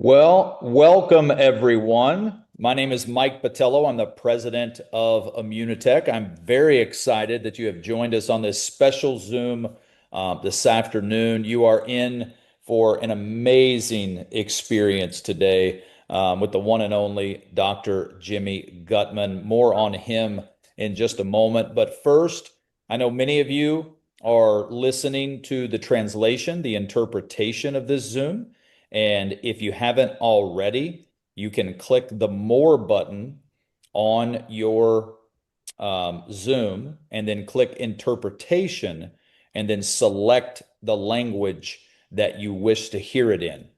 Well, welcome everyone. My name is Mike Patello. I'm the president of Immunotech. I'm very excited that you have joined us on this special Zoom this afternoon. You are in for an amazing experience today with the one and only Dr. Jimmy Gutman. More on him in just a moment. But first, I know many of you are listening to the translation, the interpretation of this Zoom. And if you haven't already, you can click the More button on your Zoom and then click Interpretation and then select the language that you wish to hear it in.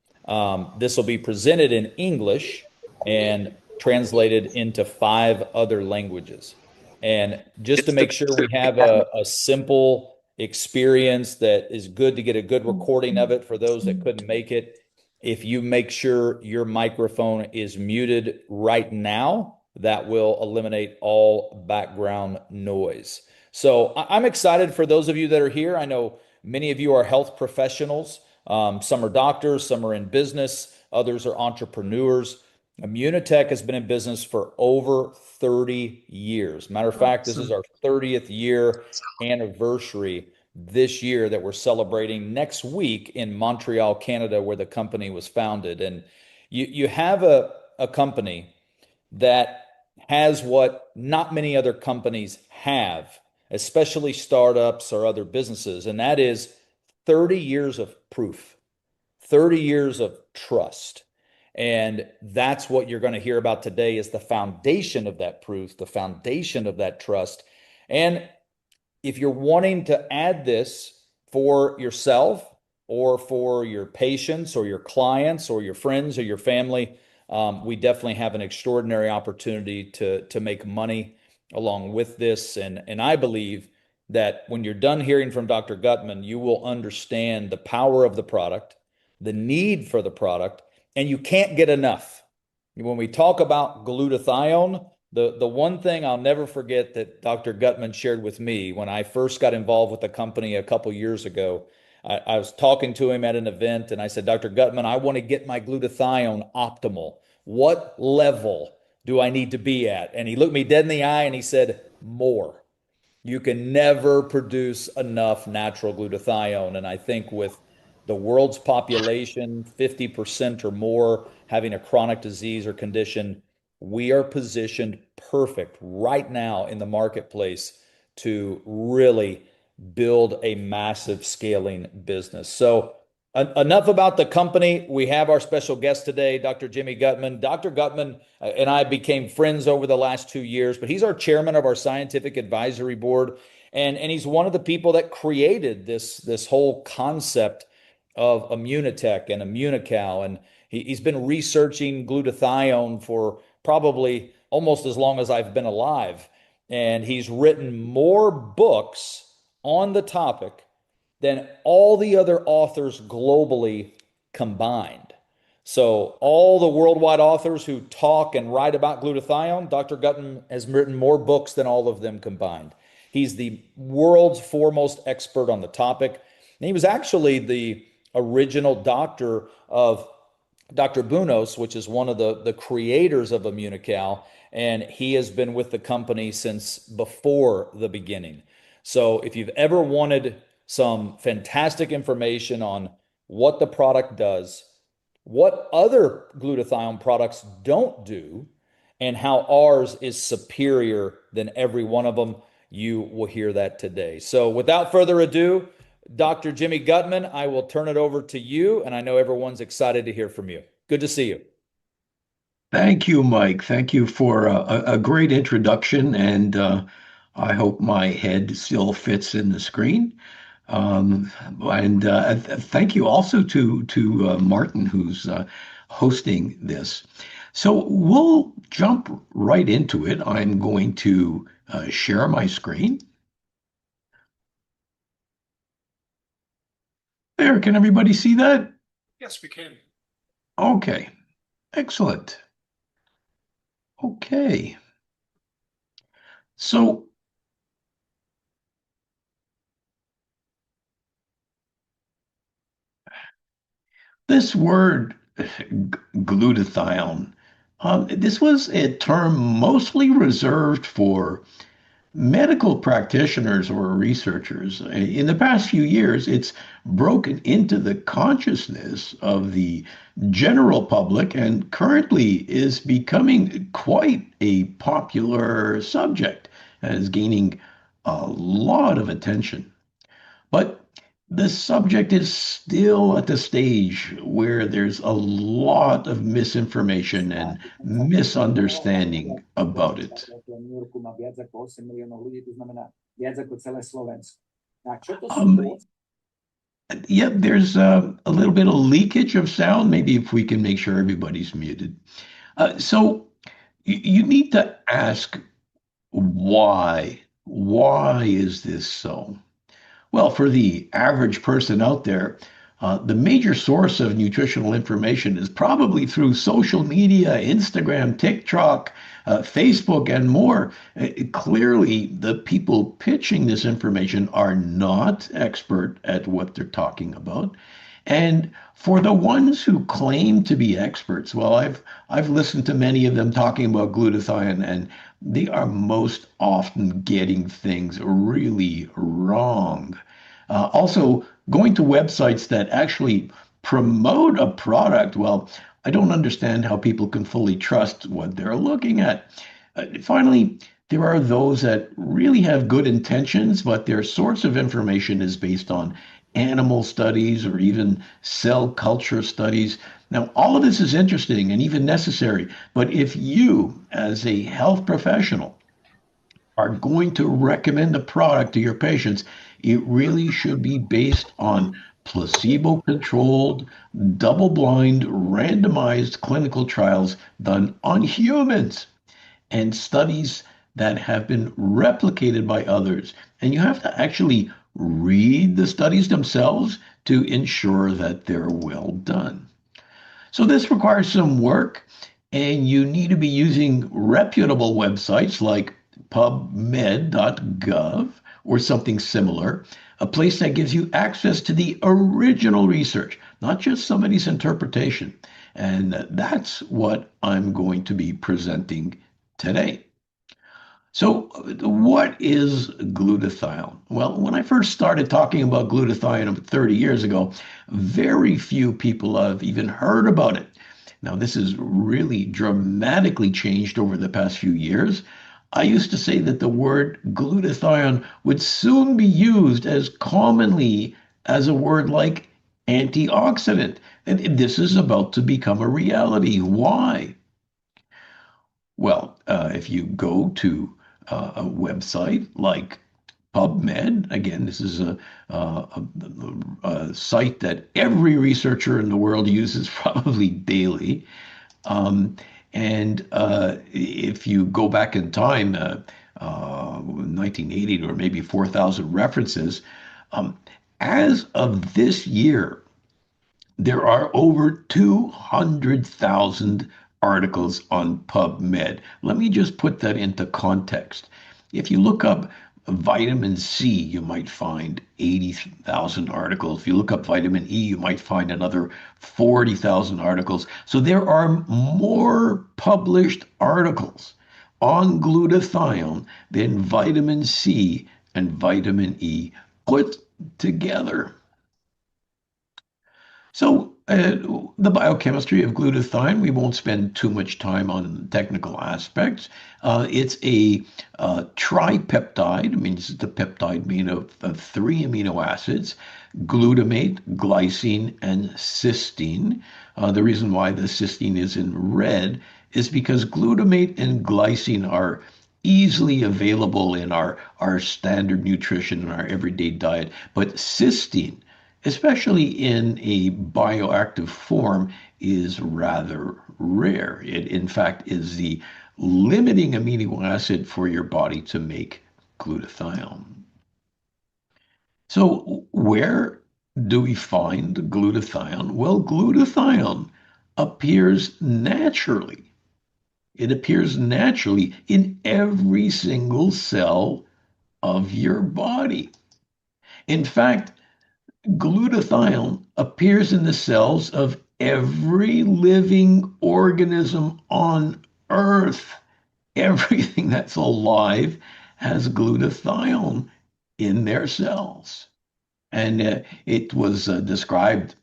This will be presented in English and translated into five other languages. And just to make sure we have a simple experience that is good to get a good recording of it for those that couldn't make it, if you make sure your microphone is muted right now, that will eliminate all background noise. So I'm excited for those of you that are here. I know many of you are health professionals. Some are doctors, some are in business, others are entrepreneurs. Immunotech has been in business for over 30 years. Matter of fact, this is our 30th year anniversary this year that we're celebrating next week in Montreal, Canada, where the company was founded. And you have a company that has what not many other companies have, especially startups or other businesses, and that is 30 years of proof, 30 years of trust. And that's what you're going to hear about today is the foundation of that proof, the foundation of that trust. And if you're wanting to add this for yourself or for your patients or your clients or your friends or your family, we definitely have an extraordinary opportunity to make money along with this. And I believe that when you're done hearing from Dr. Gutman, you will understand the power of the product, the need for the product, and you can't get enough. When we talk about glutathione, the one thing I'll never forget that Dr. Gutman shared with me when I first got involved with the company a couple years ago, I was talking to him at an event and I said, Dr. Gutman, I want to get my glutathione optimal. What level do I need to be at? And he looked me dead in the eye and he said, more. You can never produce enough natural glutathione. And I think with the world's population, 50% or more having a chronic disease or condition, we are positioned perfect right now in the marketplace to really build a massive scaling business. So, enough about the company. We have our special guest today, Dr. Jimmy Gutman. Dr. Gutman and I became friends over the last 2 years, but he's our chairman of our scientific advisory board. And he's one of the people that created this whole concept of Immunotech and Immunocal. And he's been researching glutathione for probably almost as long as I've been alive. And he's written more books on the topic than all the other authors globally combined. So, all the worldwide authors who talk and write about glutathione, Dr. Gutman has written more books than all of them combined. He's the world's foremost expert on the topic. And he was actually the original doctor of Dr. Bunos, which is one of the creators of Immunocal, and he has been with the company since before the beginning. So if you've ever wanted some fantastic information on what the product does, what other glutathione products don't do, and how ours is superior than every one of them, you will hear that today. So without further ado, Dr. Jimmy Gutman, I will turn it over to you, and I know everyone's excited to hear from you. Good to see you. Thank you, Mike. Thank you for a great introduction, and I hope my head still fits in the screen. And thank you also to Martin, who's hosting this. So we'll jump right into it. I'm going to share my screen. There, can everybody see that? Yes, we can. Okay, excellent. Okay, so this word Glutathione. This was a term mostly reserved for medical practitioners or researchers. In the past few years, it's broken into the consciousness of the general public and currently is becoming quite a popular subject and is gaining a lot of attention. But the subject is still at the stage where there's a lot of misinformation and misunderstanding about it. Um, yeah, there's a little bit of leakage of sound. Maybe if we can make sure everybody's muted. So you need to ask why. Why is this so? Well, for the average person out there, the major source of nutritional information is probably through social media, Instagram, TikTok, Facebook, and more. Clearly, the people pitching this information are not expert at what they're talking about. And for the ones who claim to be experts, well, I've listened to many of them talking about glutathione, and they are most often getting things really wrong. Also, going to websites that actually promote a product, well, I don't understand how people can fully trust what they're looking at. Finally, there are those that really have good intentions, but their source of information is based on animal studies or even cell culture studies. Now, all of this is interesting and even necessary, but if you, as a health professional, are going to recommend a product to your patients, it really should be based on placebo controlled, double blind, randomized clinical trials done on humans and studies that have been replicated by others. And you have to actually read the studies themselves to ensure that they're well done. So this requires some work, and you need to be using reputable websites like pubmed.gov or something similar, a place that gives you access to the original research, not just somebody's interpretation. And that's what I'm going to be presenting today. So, what is glutathione? Well, when I first started talking about glutathione 30 years ago, very few people have even heard about it. Now, this has really dramatically changed over the past few years. I used to say that the word glutathione would soon be used as commonly as a word like antioxidant. And this is about to become a reality. Why? Well, if you go to a website like PubMed, again, this is a site that every researcher in the world uses probably daily. Um, and if you go back in time, 1980 or maybe 4,000 references, um, as of this year, there are over 200,000 articles on PubMed. Let me just put that into context. If you look up vitamin C, you might find 80,000 articles. If you look up vitamin E, you might find another 40,000 articles. So there are more published articles on glutathione than vitamin C and vitamin E put together. So, the biochemistry of glutathione, we won't spend too much time on technical aspects. It's a tripeptide, means it's a peptide made of three amino acids, glutamate, glycine, and cysteine. The reason why the cysteine is in red is because glutamate and glycine are easily available in our standard nutrition and our everyday diet, but cysteine, especially in a bioactive form, is rather rare. It, in fact, is the limiting amino acid for your body to make glutathione. So, where do we find glutathione? Well, glutathione appears naturally. It appears naturally in every single cell of your body. In fact, glutathione appears in the cells of every living organism on Earth, everything that's alive has glutathione in their cells. And it was described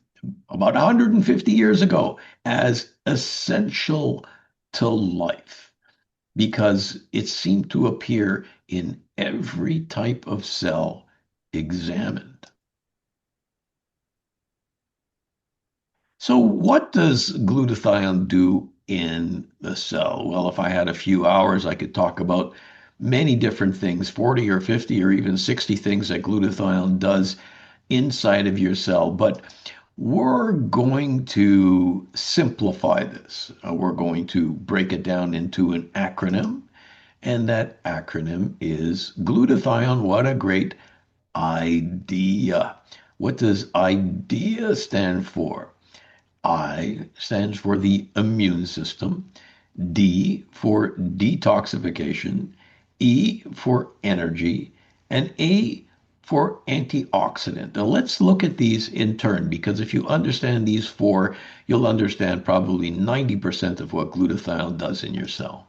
about 150 years ago as essential to life because it seemed to appear in every type of cell examined. So, what does glutathione do in the cell? Well, if I had a few hours, I could talk about many different things, 40 or 50 or even 60 things that glutathione does inside of your cell. But we're going to simplify this. We're going to break it down into an acronym, and that acronym is glutathione. What a great idea. What does IDEA stand for? I stands for the immune system, D for detoxification, E for energy, and A for antioxidant. Now let's look at these in turn because if you understand these four, you'll understand probably 90% of what glutathione does in your cell.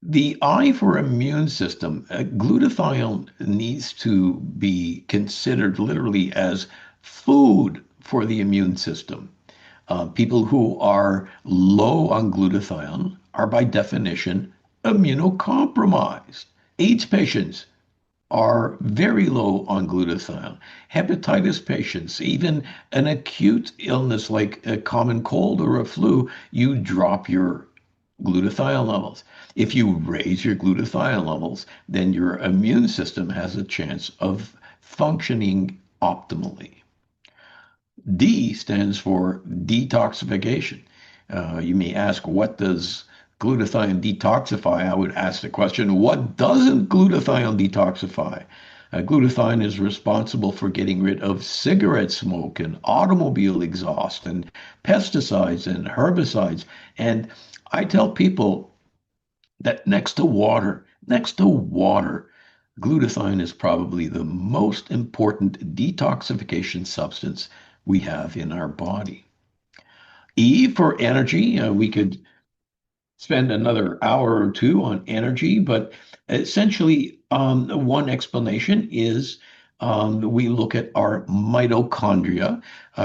The I for immune system, glutathione needs to be considered literally as food for the immune system. People who are low on glutathione are by definition immunocompromised. AIDS patients are very low on glutathione. Hepatitis patients, even an acute illness like a common cold or a flu, you drop your glutathione levels. If you raise your glutathione levels, then your immune system has a chance of functioning optimally. D stands for detoxification. You may ask, what does glutathione detoxify? I would ask the question, what doesn't glutathione detoxify? Glutathione is responsible for getting rid of cigarette smoke and automobile exhaust and pesticides and herbicides. And I tell people that next to water, glutathione is probably the most important detoxification substance we have in our body. E for energy, we could spend another hour or two on energy, but essentially, one explanation is we look at our mitochondria.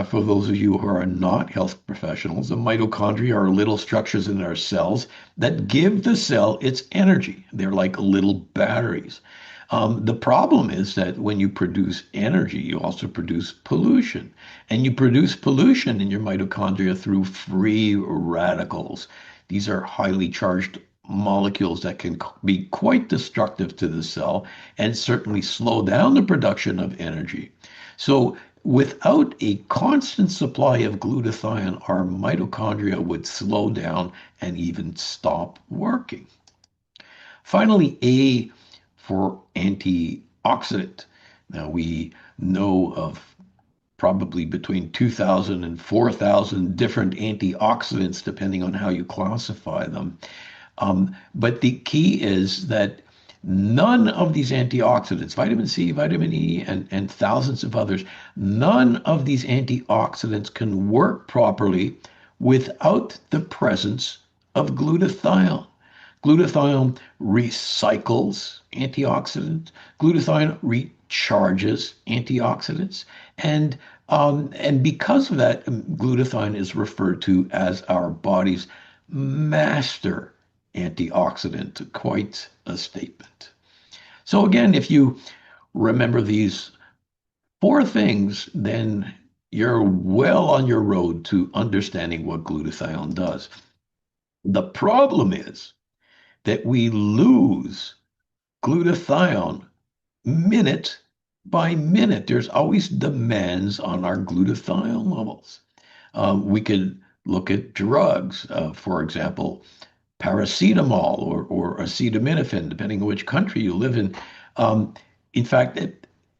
For those of you who are not health professionals, the mitochondria are little structures in our cells that give the cell its energy. They're like little batteries. The problem is that when you produce energy, you also produce pollution. And you produce pollution in your mitochondria through free radicals. These are highly charged molecules that can be quite destructive to the cell and certainly slow down the production of energy. So, without a constant supply of glutathione, our mitochondria would slow down and even stop working. Finally, A for antioxidant. Now, we know of probably between 2,000 and 4,000 different antioxidants, depending on how you classify them. But the key is that none of these antioxidants, vitamin C, vitamin E, and thousands of others, none of these antioxidants can work properly without the presence of glutathione. Glutathione recycles antioxidants. Glutathione recharges antioxidants. And because of that, glutathione is referred to as our body's master antioxidant. Quite a statement. So again, if you remember these four things, then you're well on your road to understanding what glutathione does. The problem is that we lose glutathione minute by minute. There's always demands on our glutathione levels. We could look at drugs, for example, paracetamol or acetaminophen, depending on which country you live in. In fact,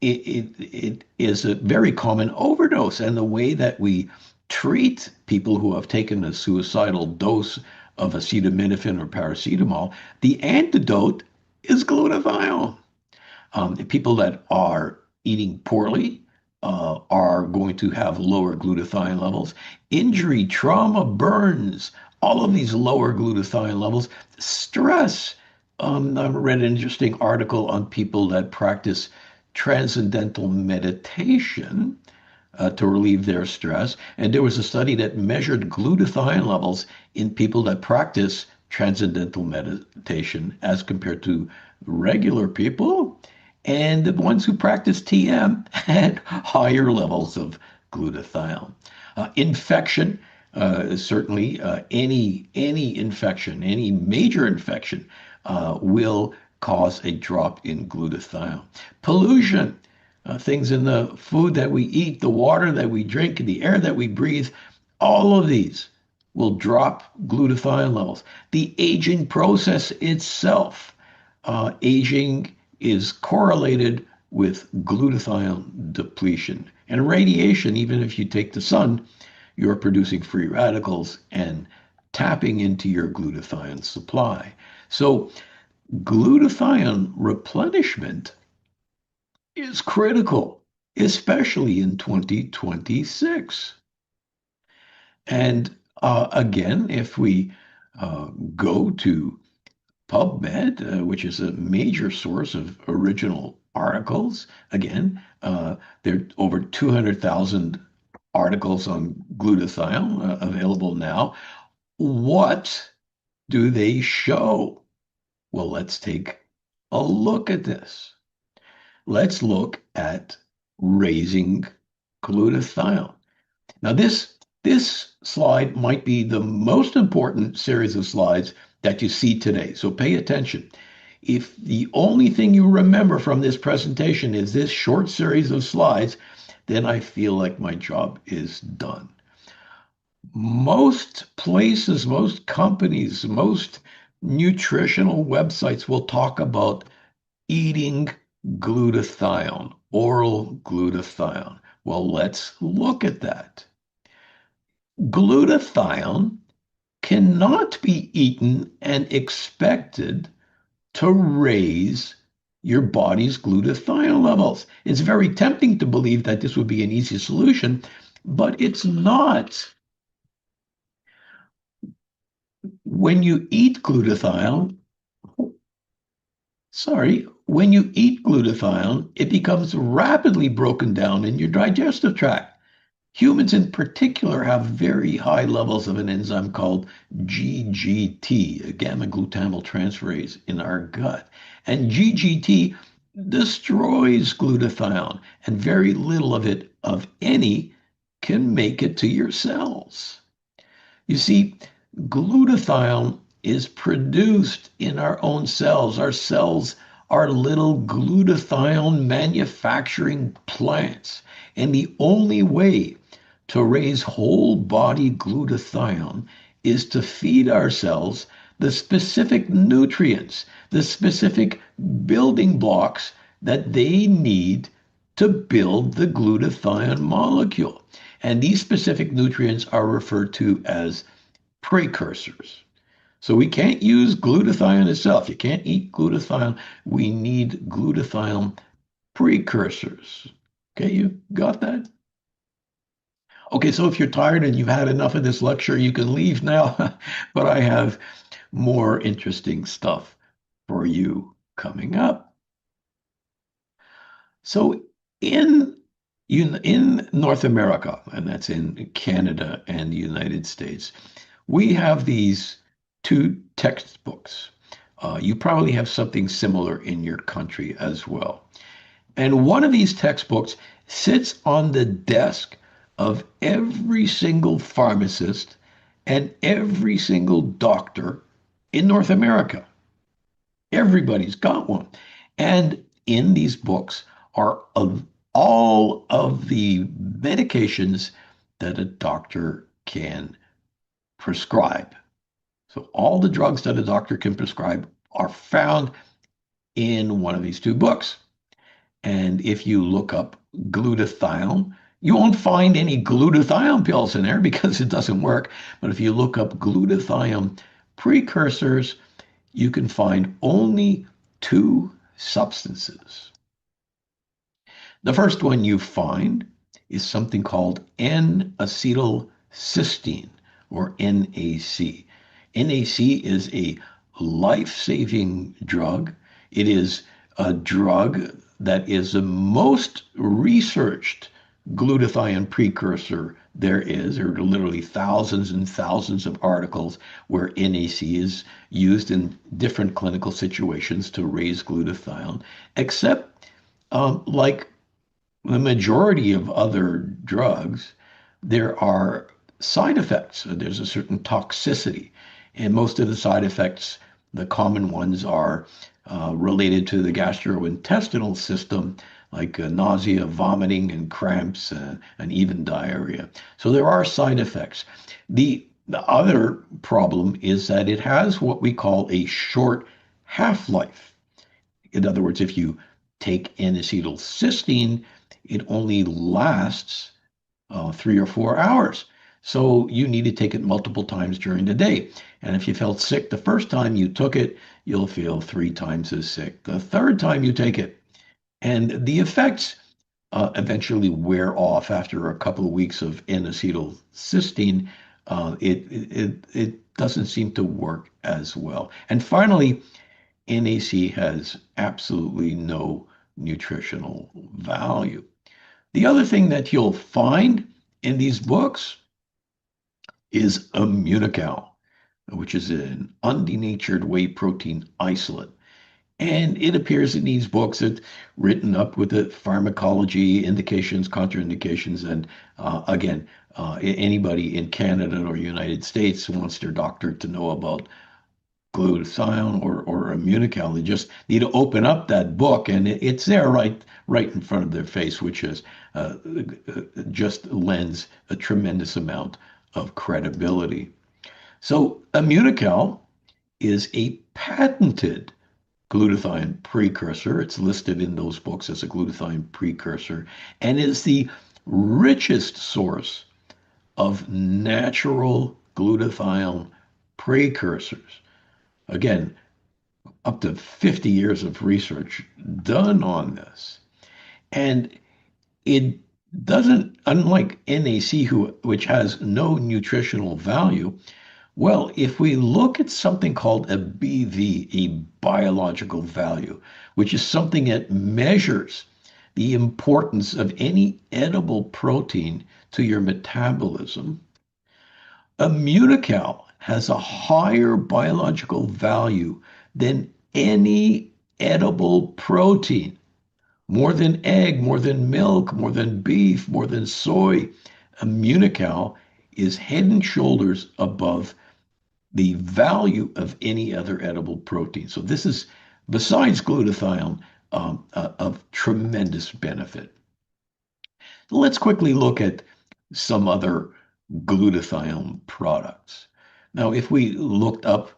it is a very common overdose. And the way that we treat people who have taken a suicidal dose of acetaminophen or paracetamol, the antidote is glutathione. People that are eating poorly, are going to have lower glutathione levels. Injury, trauma, burns, all of these lower glutathione levels. Stress. I read an interesting article on people that practice transcendental meditation to relieve their stress. And there was a study that measured glutathione levels in people that practice transcendental meditation as compared to regular people. And the ones who practice TM had higher levels of glutathione. Infection, certainly any infection, any major infection will cause a drop in glutathione. Pollution, things in the food that we eat, the water that we drink, the air that we breathe, all of these will drop glutathione levels. The aging process itself, aging is correlated with glutathione depletion. And radiation, even if you take the sun, you're producing free radicals and tapping into your glutathione supply. So glutathione replenishment is critical, especially in 2026. And again, if we go to PubMed, which is a major source of original articles, again, there are over 200,000 articles on glutathione available now. What do they show? Well, let's take a look at this. Let's look at raising glutathione. Now, this slide might be the most important series of slides that you see today. So pay attention. If the only thing you remember from this presentation is this short series of slides, then I feel like my job is done. Most places, most companies, most nutritional websites will talk about eating glutathione, oral glutathione. Well, let's look at that. Glutathione cannot be eaten and expected to raise your body's glutathione levels. It's very tempting to believe that this would be an easy solution, but it's not. When you eat glutathione, when you eat glutathione, it becomes rapidly broken down in your digestive tract. Humans in particular have very high levels of an enzyme called GGT, a gamma glutamyl in our gut. And GGT destroys glutathione, and very little of it, of any, can make it to your cells. You see, glutathione is produced in our own cells. Our cells are little glutathione manufacturing plants. And the only way to raise whole body glutathione is to feed our cells the specific nutrients, the specific building blocks that they need to build the glutathione molecule. And these specific nutrients are referred to as precursors. So we can't use glutathione itself. You can't eat glutathione. We need glutathione precursors. Okay, you got that? Okay, so if you're tired and you've had enough of this lecture, you can leave now, but I have more interesting stuff for you coming up. So in North America, and that's in Canada and the United States, we have these two textbooks. You probably have something similar in your country as well. And one of these textbooks sits on the desk of every single pharmacist and every single doctor in North America. Everybody's got one. And in these books are of all of the medications that a doctor can prescribe. So all the drugs that a doctor can prescribe are found in one of these two books. And if you look up glutathione, you won't find any glutathione pills in there because it doesn't work. But if you look up glutathione precursors, you can find only two substances. The first one you find is something called N-acetylcysteine, or NAC. NAC is a life-saving drug. It is a drug that is the most researched glutathione precursor there is. There are literally thousands and thousands of articles where NAC is used in different clinical situations to raise glutathione, except like the majority of other drugs, there are side effects. There's a certain toxicity. And most of the side effects, the common ones, are related to the gastrointestinal system, like nausea, vomiting, and cramps, and even diarrhea. So there are side effects. The other problem is that it has what we call a short half-life. In other words, if you take N-acetylcysteine, it only lasts 3 or 4 hours. So you need to take it multiple times during the day. And if you felt sick the first time you took it, you'll feel 3 times as sick the third time you take it. And the effects eventually wear off after a couple of weeks of N-acetylcysteine. It doesn't seem to work as well. And finally, NAC has absolutely no nutritional value. The other thing that you'll find in these books is Immunocal, which is an undenatured whey protein isolate. And it appears in these books it's written up with the pharmacology, indications, contraindications, and again, anybody in Canada or United States who wants their doctor to know about glutathione or Immunocal. They just need to open up that book, and it's there right in front of their face, which is just lends a tremendous amount of credibility. So Immunocal is a patented glutathione precursor. It's listed in those books as a glutathione precursor, and is the richest source of natural glutathione precursors. Again, up to 50 years of research done on this. And it doesn't, unlike NAC, which has no nutritional value, well, if we look at something called a BV, a biological value, which is something that measures the importance of any edible protein to your metabolism, Immunocal has a higher biological value than any edible protein, more than egg, more than milk, more than beef, more than soy. Immunocal is head and shoulders above the value of any other edible protein. So this is, besides glutathione, of tremendous benefit. So let's quickly look at some other glutathione products. Now, if we looked up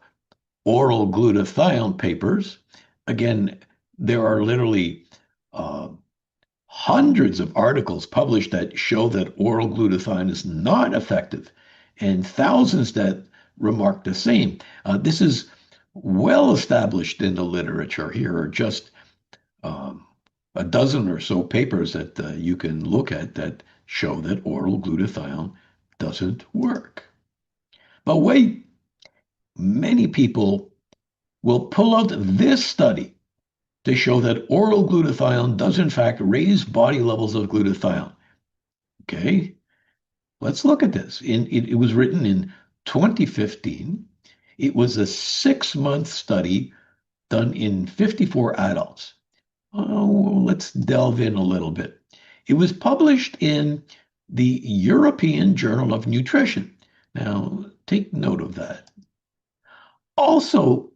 oral glutathione papers, again, there are literally uh, hundreds of articles published that show that oral glutathione is not effective, and thousands that remark the same. This is well established in the literature. Here are just um, a dozen or so papers that you can look at that show that oral glutathione doesn't work. But wait, many people will pull out this study to show that oral glutathione does in fact raise body levels of glutathione. Okay, let's look at this. It was written in 2015. It was a 6-month study done in 54 adults. Oh, let's delve in a little bit. It was published in the European Journal of Nutrition. Now, take note of that. Also,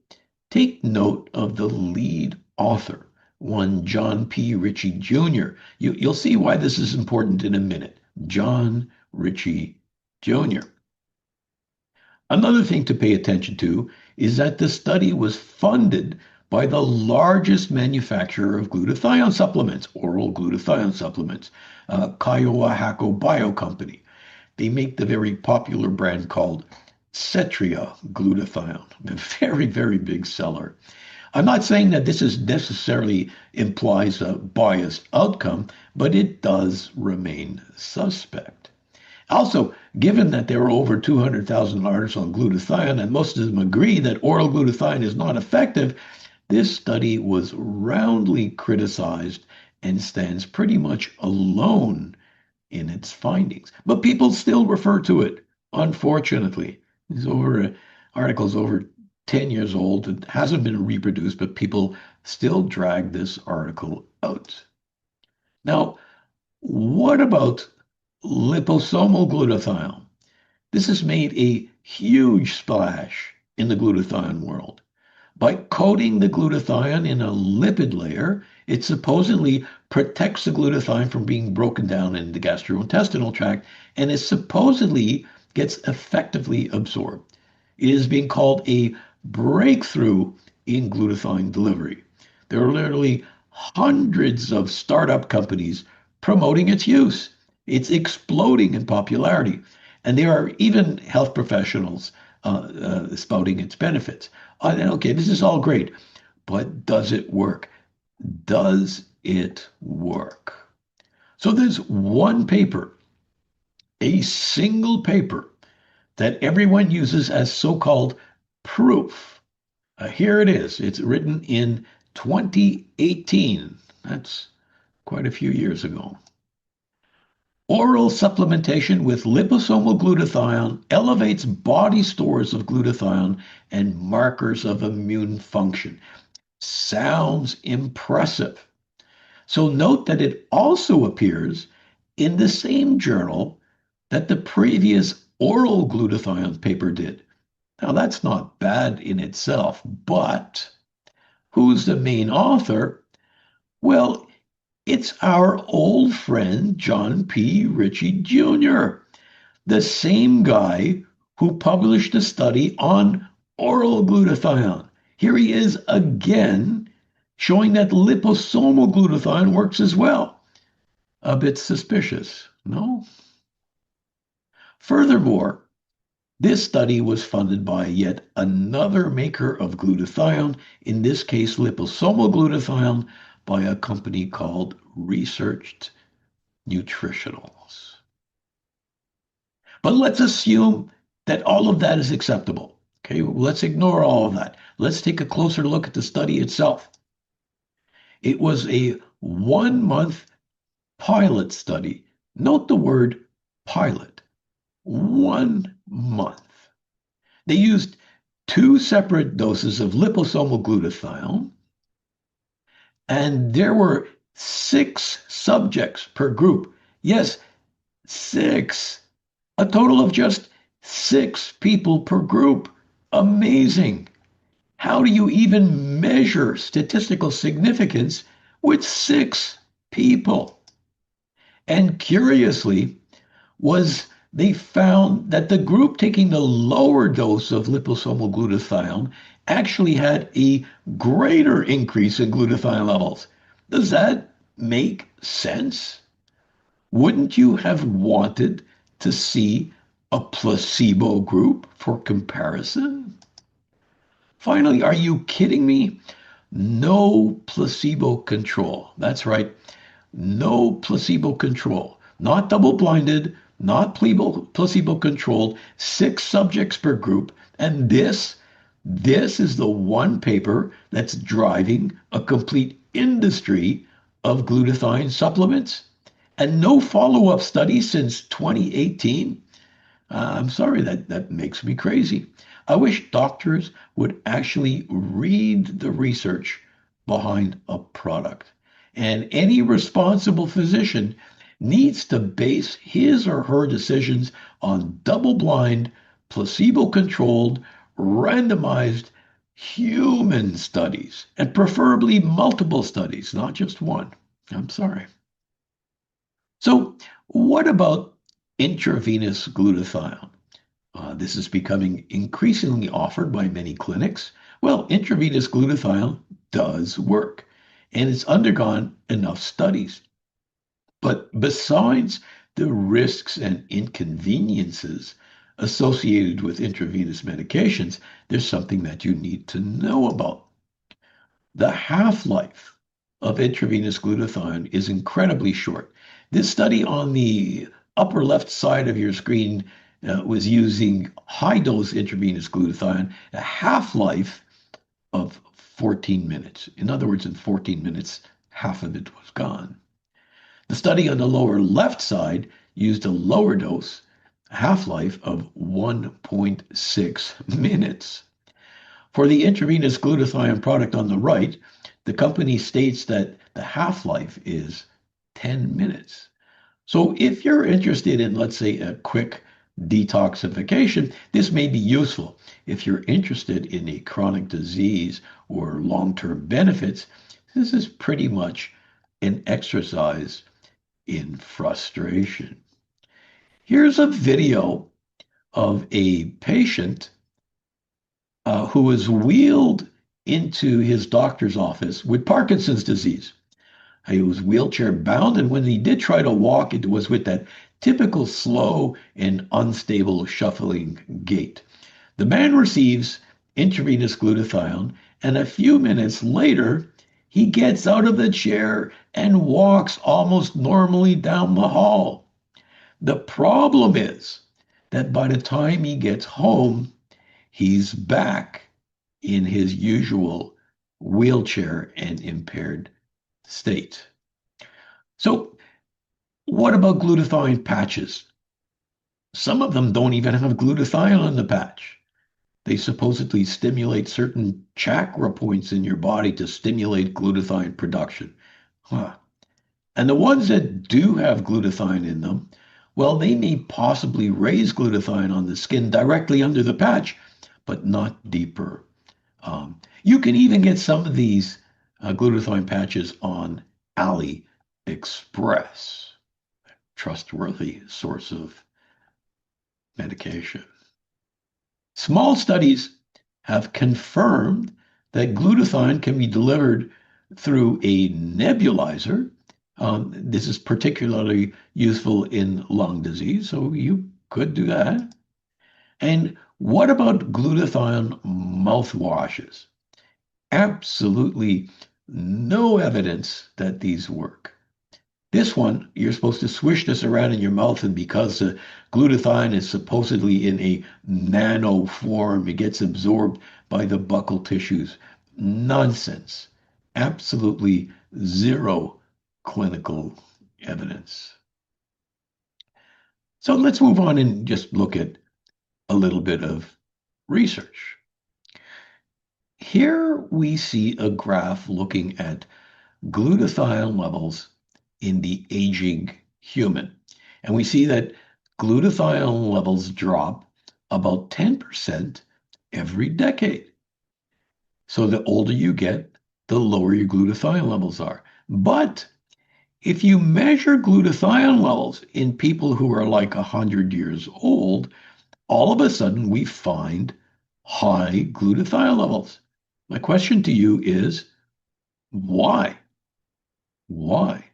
take note of the lead author, one John P. Ritchie Jr. You'll see why this is important in a minute. John Ritchie Jr. Another thing to pay attention to is that the study was funded by the largest manufacturer of glutathione supplements, oral glutathione supplements, Kiowa Hakko Bio Company. They make the very popular brand called Cetria glutathione, a very, very big seller. I'm not saying that this is necessarily implies a biased outcome, but it does remain suspect. Also, given that there are over 200,000 articles on glutathione and most of them agree that oral glutathione is not effective, this study was roundly criticized and stands pretty much alone in its findings. But people still refer to it, unfortunately. These articles over 10 years old. It hasn't been reproduced, but people still drag this article out. Now, what about liposomal glutathione? This has made a huge splash in the glutathione world. By coating the glutathione in a lipid layer, it supposedly protects the glutathione from being broken down in the gastrointestinal tract and it supposedly gets effectively absorbed. It is being called a breakthrough in glutathione delivery. There are literally hundreds of startup companies promoting its use. It's exploding in popularity. And there are even health professionals spouting its benefits. Okay, this is all great, but does it work? Does it work? So there's one paper, a single paper that everyone uses as so-called proof. Here it is. It's written in 2018. That's quite a few years ago. Oral supplementation with liposomal glutathione elevates body stores of glutathione and markers of immune function. Sounds impressive. So note that it also appears in the same journal that the previous oral glutathione paper did. Now, that's not bad in itself, but who's the main author? Well, it's our old friend John P. Ritchie Jr., the same guy who published a study on oral glutathione. Here he is again showing that liposomal glutathione works as well. A bit suspicious, no? Furthermore, this study was funded by yet another maker of glutathione, in this case liposomal glutathione, by a company called Researched Nutritionals. But let's assume that all of that is acceptable. Okay, let's ignore all of that. Let's take a closer look at the study itself. It was a 1 month pilot study. Note the word pilot. 1 month. They used 2 separate doses of liposomal glutathione, and there were 6 subjects per group. Yes, 6. A total of just 6 people per group. Amazing. How do you even measure statistical significance with 6 people? And curiously, was they found that the group taking the lower dose of liposomal glutathione actually had a greater increase in glutathione levels. Does that make sense? Wouldn't you have wanted to see a placebo group for comparison? Finally, are you kidding me? No placebo control. That's right. No placebo control. Not double-blinded, not placebo-controlled, 6 subjects per group. And this is the one paper that's driving a complete industry of glutathione supplements. And no follow-up study since 2018. I'm sorry, that makes me crazy. I wish doctors would actually read the research behind a product. And any responsible physician needs to base his or her decisions on double-blind, placebo-controlled, randomized human studies, and preferably multiple studies, not just one. I'm sorry. So, what about intravenous glutathione? This is becoming increasingly offered by many clinics. Well, intravenous glutathione does work, and it's undergone enough studies. But besides the risks and inconveniences associated with intravenous medications, there's something that you need to know about. The half-life of intravenous glutathione is incredibly short. This study on the upper left side of your screen was using high-dose intravenous glutathione, a half-life of 14 minutes. In other words, in 14 minutes, half of it was gone. The study on the lower left side used a lower dose, half-life of 1.6 minutes. For the intravenous glutathione product on the right, the company states that the half-life is 10 minutes. So if you're interested in, let's say, a quick detoxification, this may be useful. If you're interested in a chronic disease or long-term benefits, this is pretty much an exercise in frustration. Here's a video of a patient who was wheeled into his doctor's office with Parkinson's disease. He was wheelchair bound, and when he did try to walk, it was with that typical slow and unstable shuffling gait. The man receives intravenous glutathione, and a few minutes later, he gets out of the chair and walks almost normally down the hall. The problem is that by the time he gets home, he's back in his usual wheelchair and impaired state. So, what about glutathione patches? Some of them don't even have glutathione in the patch. They supposedly stimulate certain chakra points in your body to stimulate glutathione production. Huh. And the ones that do have glutathione in them, well, they may possibly raise glutathione on the skin directly under the patch, but not deeper. You can even get some of these glutathione patches on AliExpress, trustworthy source of medication. Small studies have confirmed that glutathione can be delivered through a nebulizer. This is particularly useful in lung disease, so you could do that. And what about glutathione mouthwashes? Absolutely no evidence that these work. This one, you're supposed to swish this around in your mouth, and because the glutathione is supposedly in a nano form, it gets absorbed by the buccal tissues. Nonsense. Absolutely zero clinical evidence. So let's move on and just look at a little bit of research. Here we see a graph looking at glutathione levels in the aging human. And we see that glutathione levels drop about 10% every decade. So the older you get, the lower your glutathione levels are. But if you measure glutathione levels in people who are like 100 years old, all of a sudden we find high glutathione levels. My question to you is, why? Why?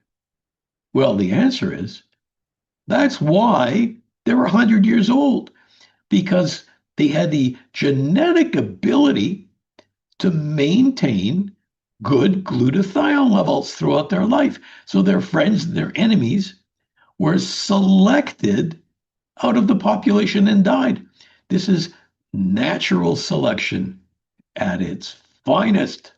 Well, the answer is that's why they were 100 years old, because they had the genetic ability to maintain good glutathione levels throughout their life. So their friends and their enemies were selected out of the population and died. This is natural selection at its finest.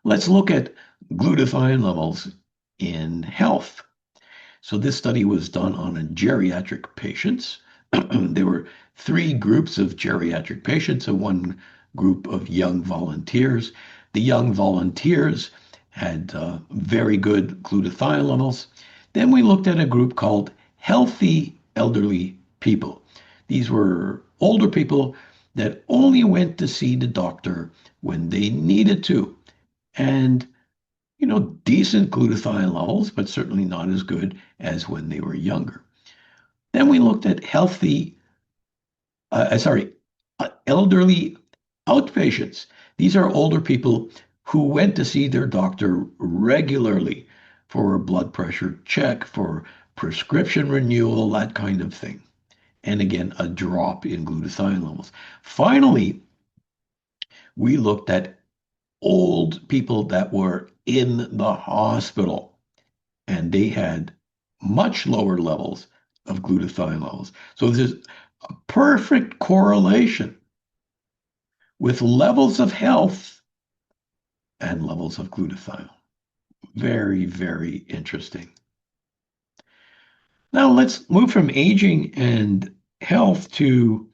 Let's look at glutathione levels in health. So this study was done on geriatric patients. There were three groups of geriatric patients and one group of young volunteers. The young volunteers had very good glutathione levels. Then we looked at a group called healthy elderly people. These were older people that only went to see the doctor when they needed to. And decent glutathione levels, but certainly not as good as when they were younger. Then we looked at elderly outpatients. These are older people who went to see their doctor regularly for a blood pressure check, for prescription renewal, that kind of thing. And again, a drop in glutathione levels. Finally, We looked at old people that were in the hospital, and they had much lower levels of glutathione levels. So there's a perfect correlation with levels of health and levels of glutathione. Very, very interesting. Now let's move from aging and health to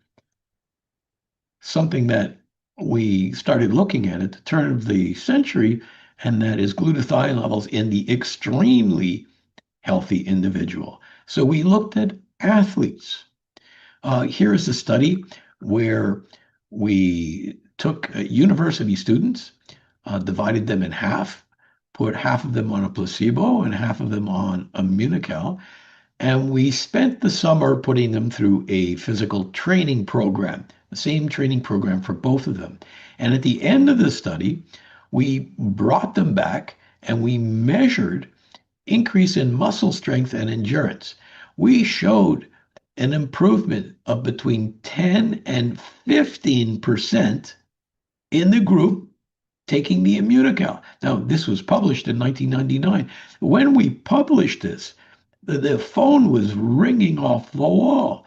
something that we started looking at the turn of the century, and that is glutathione levels in the extremely healthy individual. So we looked at athletes. Here's a study where we took university students, divided them in half, put half of them on a placebo and half of them on Immunocal, and we spent the summer putting them through a physical training program, the same training program for both of them. And at the end of the study, we brought them back and we measured increase in muscle strength and endurance. We showed an improvement of between 10 and 15% in the group taking the Immunocal. Now, this was published in 1999. When we published this, the phone was ringing off the wall.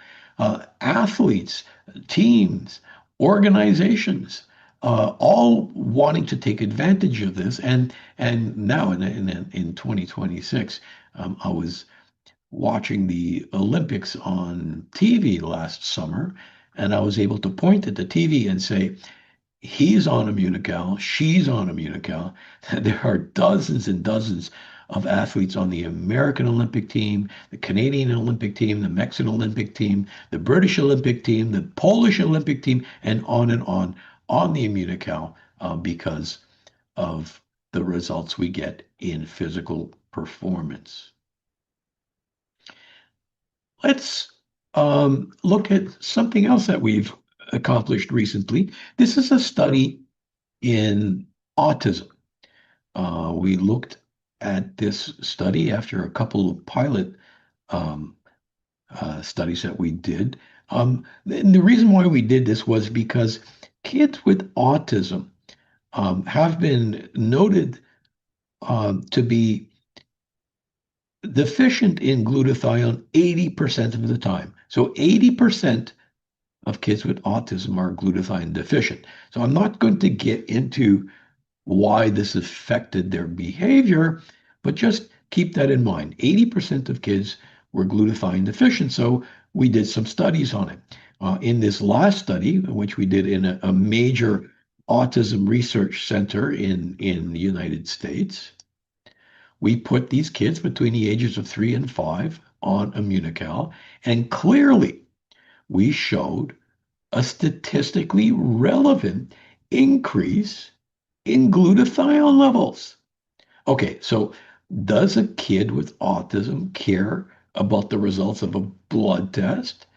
Athletes, teams, organizations, all wanting to take advantage of this. And now in 2026, I was watching the Olympics on TV last summer, and I was able to point at the TV and say, he's on Immunocal, she's on Immunocal. There are dozens and dozens of athletes on the American Olympic team, the Canadian Olympic team, the Mexican Olympic team, the British Olympic team, the Polish Olympic team, and on the Immunocal because of the results we get in physical performance. Let's look at something else that we've accomplished recently. This is a study in autism. We looked at this study after a couple of pilot um, studies that we did. And the reason why we did this was because kids with autism have been noted to be deficient in glutathione 80% of the time. So 80% of kids with autism are glutathione deficient. So I'm not going to get into why this affected their behavior, but just keep that in mind. 80% of kids were glutathione deficient, so we did some studies on it. In this last study, which we did in a major autism research center in the United States, we put these kids between the ages of 3 and 5 on Immunocal, and clearly we showed a statistically relevant increase in glutathione levels. Okay, so does a kid with autism care about the results of a blood test?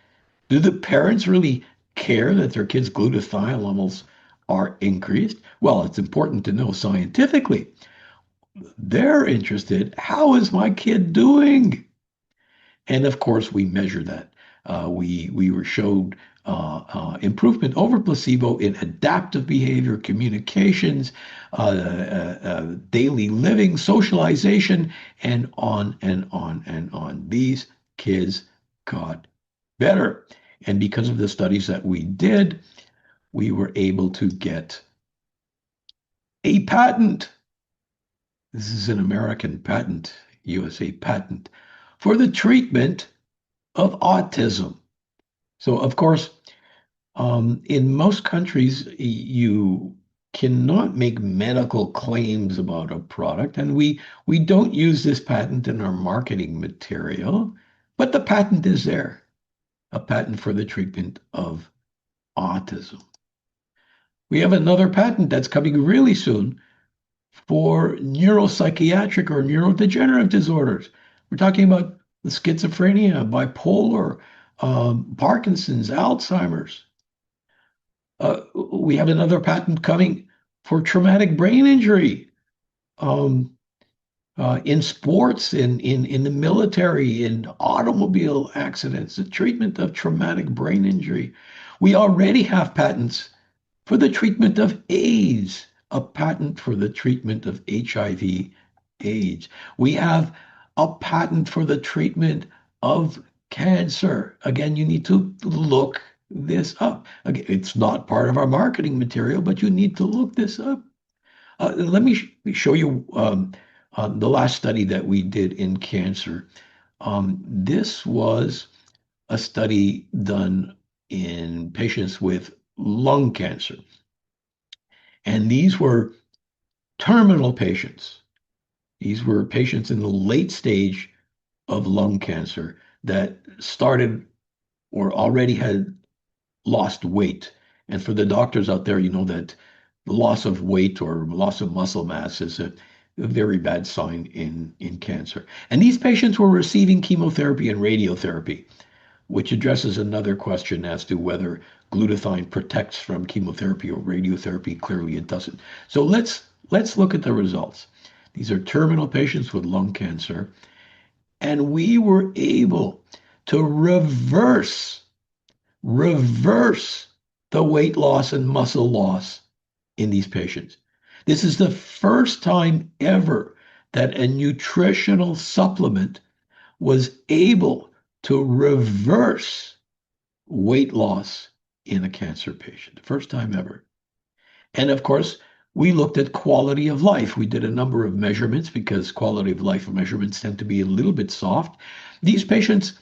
Do the parents really care that their kids' glutathione levels are increased? Well, it's important to know scientifically. They're interested, how is my kid doing? And of course, we measure that. We were showed improvement over placebo in adaptive behavior, communications, daily living, socialization, and on and on and on. These kids got better. And because of the studies that we did, we were able to get a patent. This is an American patent, USA patent, for the treatment of autism. So, of course, in most countries, you cannot make medical claims about a product, and we don't use this patent in our marketing material, but the patent is there, a patent for the treatment of autism. We have another patent that's coming really soon for neuropsychiatric or neurodegenerative disorders. We're talking about the schizophrenia, bipolar, Parkinson's, Alzheimer's. We have another patent coming for traumatic brain injury in sports, in the military, in automobile accidents, the treatment of traumatic brain injury. We already have patents for the treatment of AIDS, a patent for the treatment of HIV AIDS. We have a patent for the treatment of cancer. Again, you need to look this up. Again, it's not part of our marketing material, but you need to look this up. Let me show you the last study that we did in cancer. This was a study done in patients with lung cancer. And these were terminal patients. These were patients in the late stage of lung cancer that started or already had lost weight. And for the doctors out there, you know that the loss of weight or loss of muscle mass is a very bad sign in cancer. And these patients were receiving chemotherapy and radiotherapy, which addresses another question as to whether glutathione protects from chemotherapy or radiotherapy. Clearly it doesn't. So let's look at the results. These are terminal patients with lung cancer, and we were able to reverse the weight loss and muscle loss in these patients. This is the first time ever that a nutritional supplement was able to reverse weight loss in a cancer patient. First time ever. And of course, we looked at quality of life. We did a number of measurements because quality of life measurements tend to be a little bit soft. These patients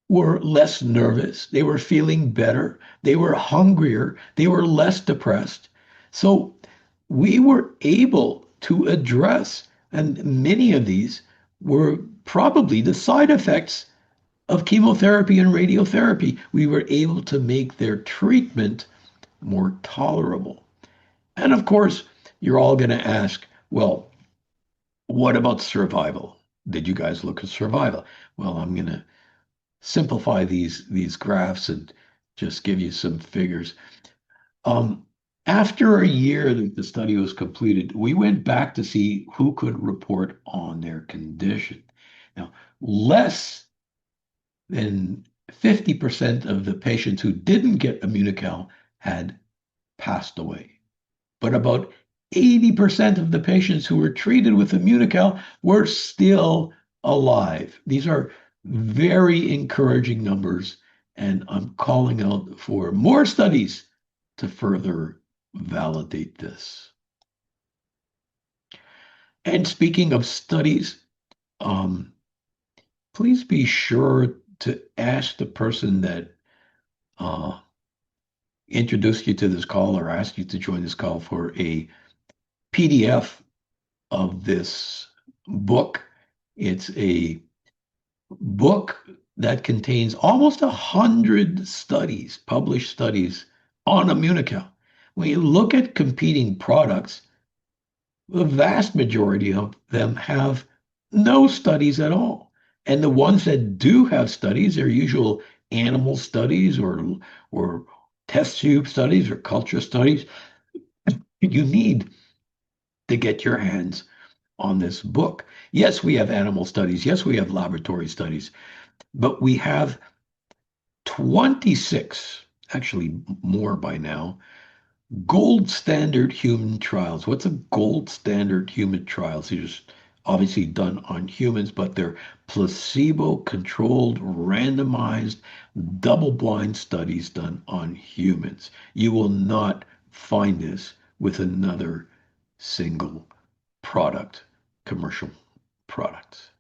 were less nervous. They were feeling better. They were hungrier. They were less depressed. So we were able to address, and many of these were probably the side effects of chemotherapy and radiotherapy. We were able to make their treatment more tolerable. And of course, you're all going to ask, well, what about survival? Did you guys look at survival? Well, I'm going to simplify these graphs and just give you some figures. After a year that the study was completed, we went back to see who could report on their condition. Now, less than 50% of the patients who didn't get Immunocal had passed away. But about 80% of the patients who were treated with Immunocal were still alive. These are very encouraging numbers, and I'm calling out for more studies to further validate this. And speaking of studies, please be sure to ask the person that introduced you to this call or asked you to join this call for a PDF of this book. It's a book that contains almost 100 studies, published studies on Immunocal. When you look at competing products, the vast majority of them have no studies at all. And the ones that do have studies are usual animal studies or test tube studies or culture studies. You need to get your hands on this book. Yes, we have animal studies. Yes, we have laboratory studies, but we have 26, actually more by now, gold standard human trials. What's a gold standard human trials? These are obviously done on humans, but they're placebo-controlled, randomized, double-blind studies done on humans. You will not find this with another single product, commercial products.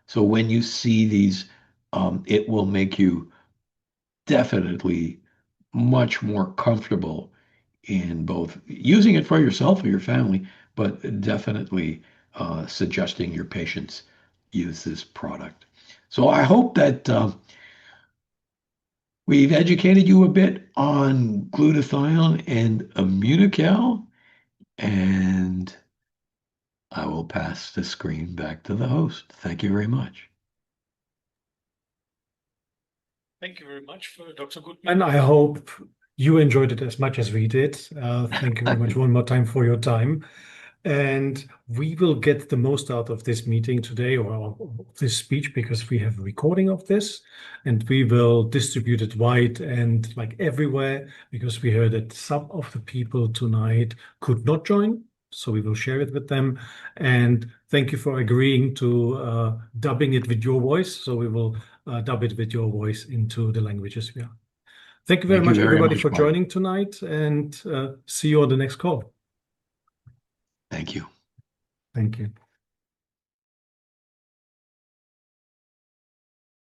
So when you see these, it will make you definitely much more comfortable in both using it for yourself or your family, but definitely suggesting your patients use this product. So I hope that we've educated you a bit on glutathione and Immunocal, and I will pass the screen back to the host. Thank you very much. Thank you very much for Dr. Gutman. I hope you enjoyed it as much as we did. Thank you very much one more time for your time. And we will get the most out of this meeting today, or this speech, because we have a recording of this, and we will distribute it wide and like everywhere, because we heard that some of the people tonight could not join. So we will share it with them. And thank you for agreeing to dubbing it with your voice. So we will dub it with your voice into the languages we are. Thank you very much, everybody, for Mike. joining tonight, and see you on the next call. Thank you. Thank you.